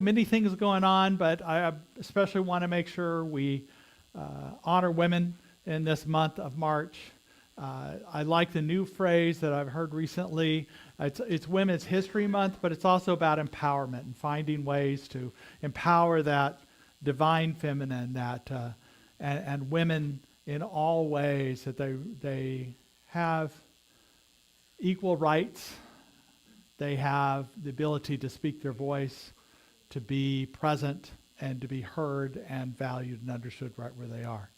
Many things going on, but I especially want to make sure we honor women in this month of March. I like the new phrase that I've heard recently. It's Women's History Month, but it's also about empowerment and finding ways to empower that divine feminine, and women in all ways, that they have equal rights. They have the ability to speak their voice, to be present, and to be heard and valued and understood right where they are.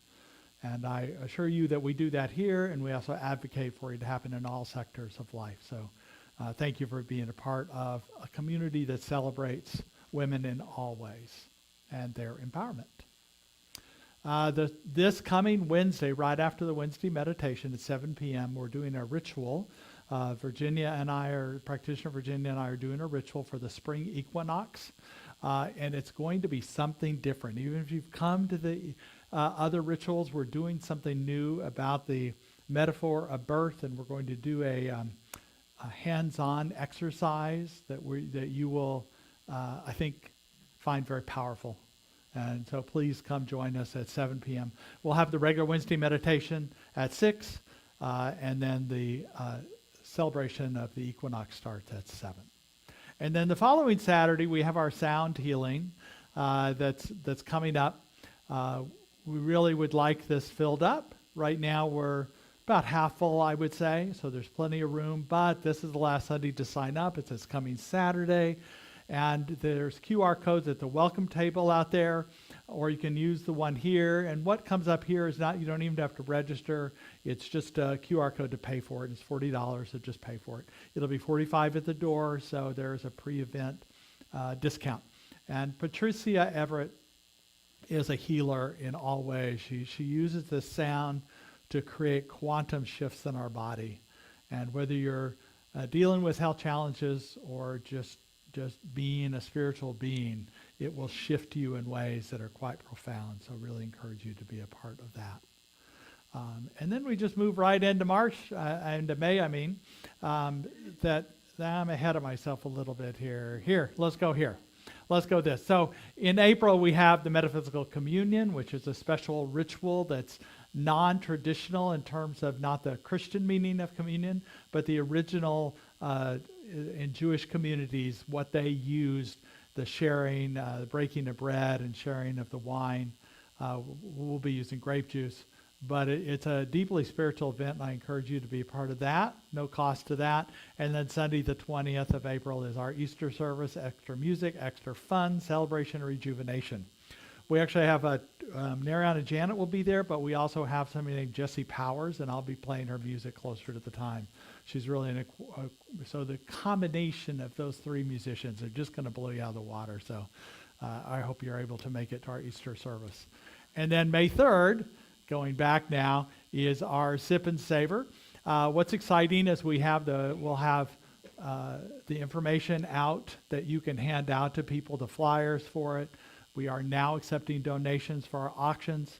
And I assure you that we do that here, and we also advocate for it to happen in all sectors of life. So thank you for being a part of a community that celebrates women in all ways and their empowerment. This coming Wednesday, right after the Wednesday meditation at 7 p.m., we're doing a ritual. Practitioner Virginia and I are doing a ritual for the spring equinox. And it's going to be something different. Even if you've come to the other rituals, we're doing something new about the metaphor of birth, and we're going to do a hands-on exercise that you will, I think, find very powerful. And so please come join us at 7 p.m. We'll have the regular Wednesday meditation at 6, and then the celebration of the equinox starts at 7. And then the following Saturday, we have our sound healing that's coming up. We really would like this filled up. Right now, we're about half full, I would say, so there's plenty of room. But this is the last Sunday to sign up. It's this coming Saturday. And there's QR codes at the welcome table out there, or you can use the one here. And what comes up here is you don't even have to register. It's just a QR code to pay for it. It's $40, so just pay for it. It'll be $45 at the door, so there's a pre-event discount. And Patricia Everett is a healer in all ways. She uses the sound to create quantum shifts in our body. And whether you're dealing with health challenges or just being a spiritual being, it will shift you in ways that are quite profound. So really encourage you to be a part of that. And then we just move right into into May, that I'm ahead of myself a little bit here. Let's go here. Let's go this. So in April, we have the Metaphysical Communion, which is a special ritual that's non-traditional in terms of not the Christian meaning of communion, but the original in Jewish communities, what they used, the sharing, the breaking of bread and sharing of the wine. We'll be using grape juice. But it's a deeply spiritual event, and I encourage you to be a part of that. No cost to that. And then Sunday, the 20th of April, is our Easter service, extra music, extra fun, celebration, and rejuvenation. We actually have Nariana Janet will be there, but we also have somebody named Jessie Powers, and I'll be playing her music closer to the time. She's really so the combination of those three musicians are just going to blow you out of the water. So I hope you're able to make it to our Easter service. And then May 3rd, going back now, is our Sip and Savor. What's exciting is we'll have the information out that you can hand out to people, the flyers for it. We are now accepting donations for our auctions.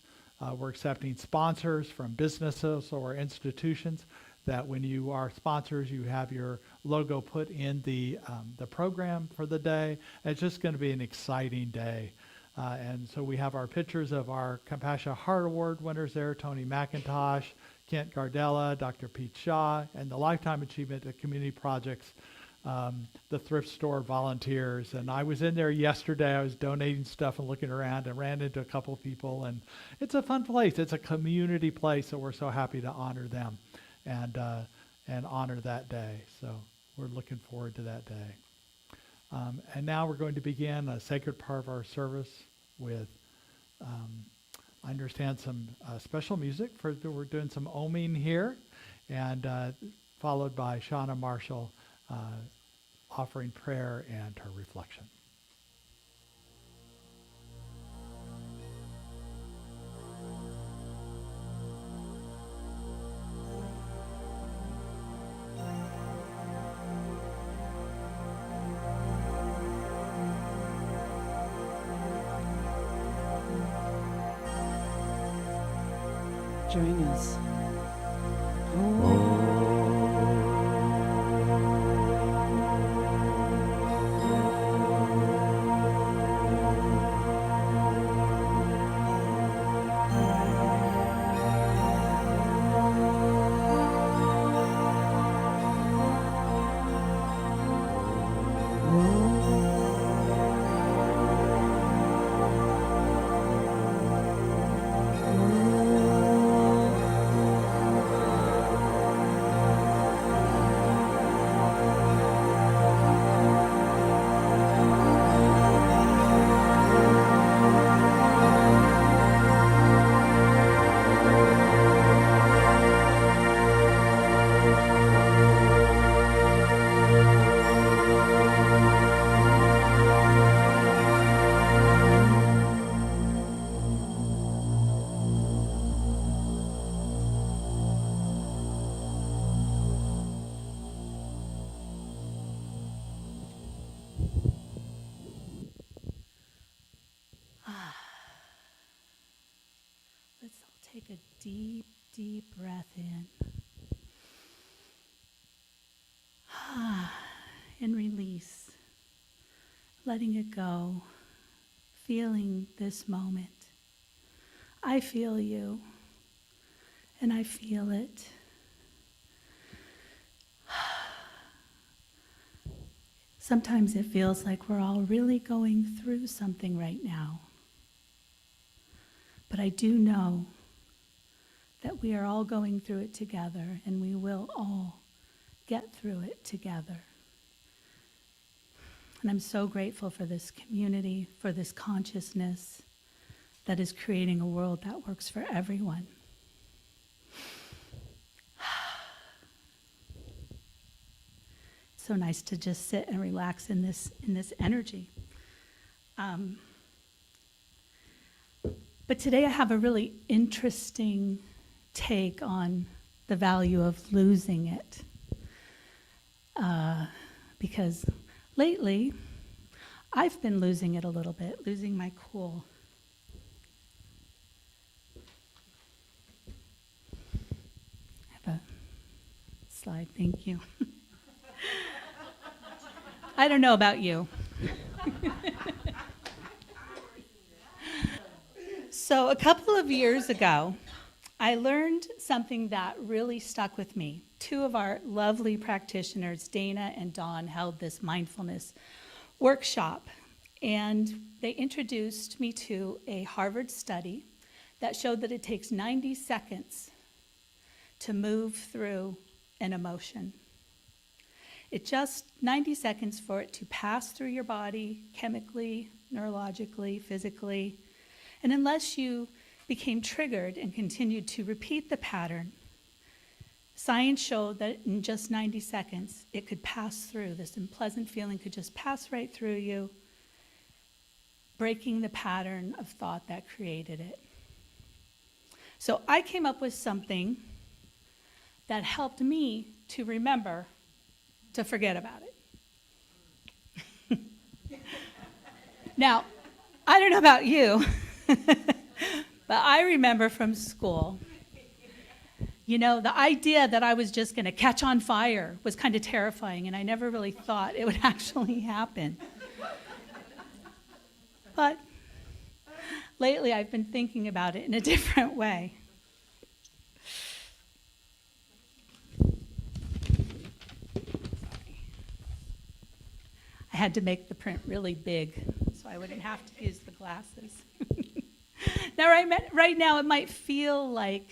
We're accepting sponsors from businesses or institutions, that when you are sponsors, you have your logo put in the program for the day. It's just going to be an exciting day. And so we have our pictures of our Compassion Heart Award winners there, Tony McIntosh, Kent Gardella, Dr. Pete Shaw, and the Lifetime Achievement at Community Projects, the thrift store volunteers. And I was in there yesterday. I was donating stuff and looking around and ran into a couple of people. And it's a fun place. It's a community place, so we're so happy to honor them and honor that day. So we're looking forward to that day. And now we're going to begin a sacred part of our service with, I understand, some special music. We're doing some oming here, and followed by Shauna Marshall offering prayer and her reflection. Join us. Take a deep, deep breath in. And release. Letting it go. Feeling this moment. I feel you. And I feel it. Sometimes it feels like we're all really going through something right now. But I do know that we are all going through it together, and we will all get through it together. And I'm so grateful for this community, for this consciousness that is creating a world that works for everyone. It's so nice to just sit and relax in this energy. But today I have a really interesting take on the value of losing it. Because lately, I've been losing it a little bit, losing my cool. I have a slide, thank you. I don't know about you. So a couple of years ago, I learned something that really stuck with me. Two of our lovely practitioners, Dana and Dawn, held this mindfulness workshop, and they introduced me to a Harvard study that showed that it takes 90 seconds to move through an emotion. It just 90 seconds for it to pass through your body chemically, neurologically, physically. And unless you became triggered and continued to repeat the pattern, science showed that in just 90 seconds, it could pass through. This unpleasant feeling could just pass right through you, breaking the pattern of thought that created it. So I came up with something that helped me to remember to forget about it. Now, I don't know about you, but I remember from school, you know, the idea that I was just going to catch on fire was kind of terrifying, and I never really thought it would actually happen. But lately I've been thinking about it in a different way. I had to make the print really big so I wouldn't have to use the glasses. Now, right now, it might feel like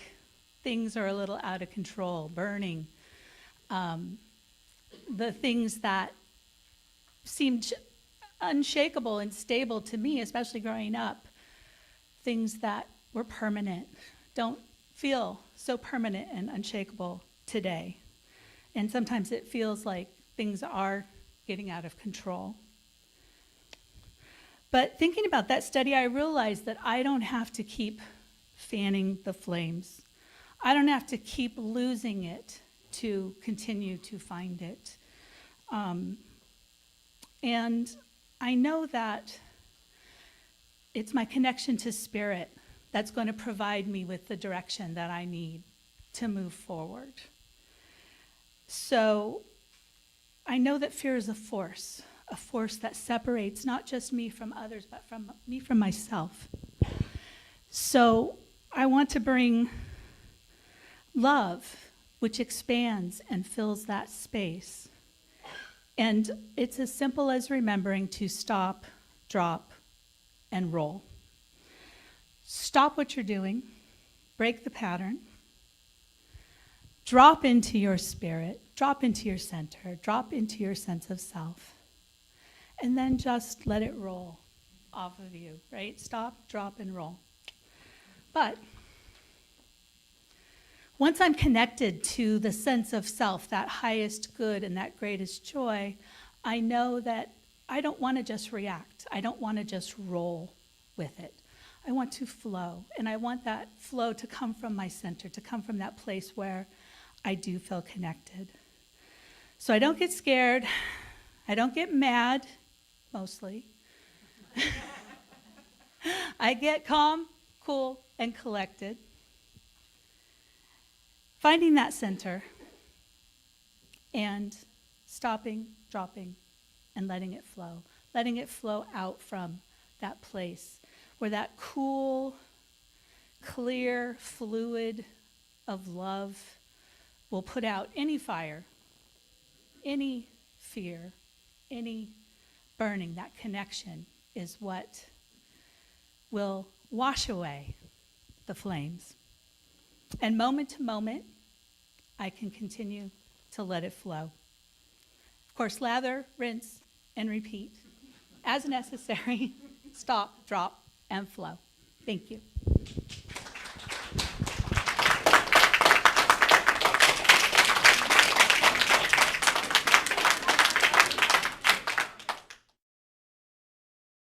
things are a little out of control, burning. The things that seemed unshakable and stable to me, especially growing up, things that were permanent, don't feel so permanent and unshakable today. And sometimes it feels like things are getting out of control. But thinking about that study, I realized that I don't have to keep fanning the flames. I don't have to keep losing it to continue to find it. And I know that it's my connection to spirit that's going to provide me with the direction that I need to move forward. So I know that fear is a force that separates not just me from others, but from me from myself. So I want to bring love, which expands and fills that space. And it's as simple as remembering to stop, drop, and roll. Stop what you're doing, break the pattern, drop into your spirit, drop into your center, drop into your sense of self, and then just let it roll off of you, right? Stop, drop, and roll. But once I'm connected to the sense of self, that highest good and that greatest joy, I know that I don't want to just react. I don't want to just roll with it. I want to flow, and I want that flow to come from my center, to come from that place where I do feel connected. So I don't get scared. I don't get mad, mostly. I get calm, cool, and collected. Finding that center and stopping, dropping, and letting it flow out from that place where that cool, clear fluid of love will put out any fire, any fear, any burning. That connection is what will wash away the flames. And moment to moment, I can continue to let it flow. Of course, lather, rinse, and repeat. As necessary, stop, drop, and flow. Thank you.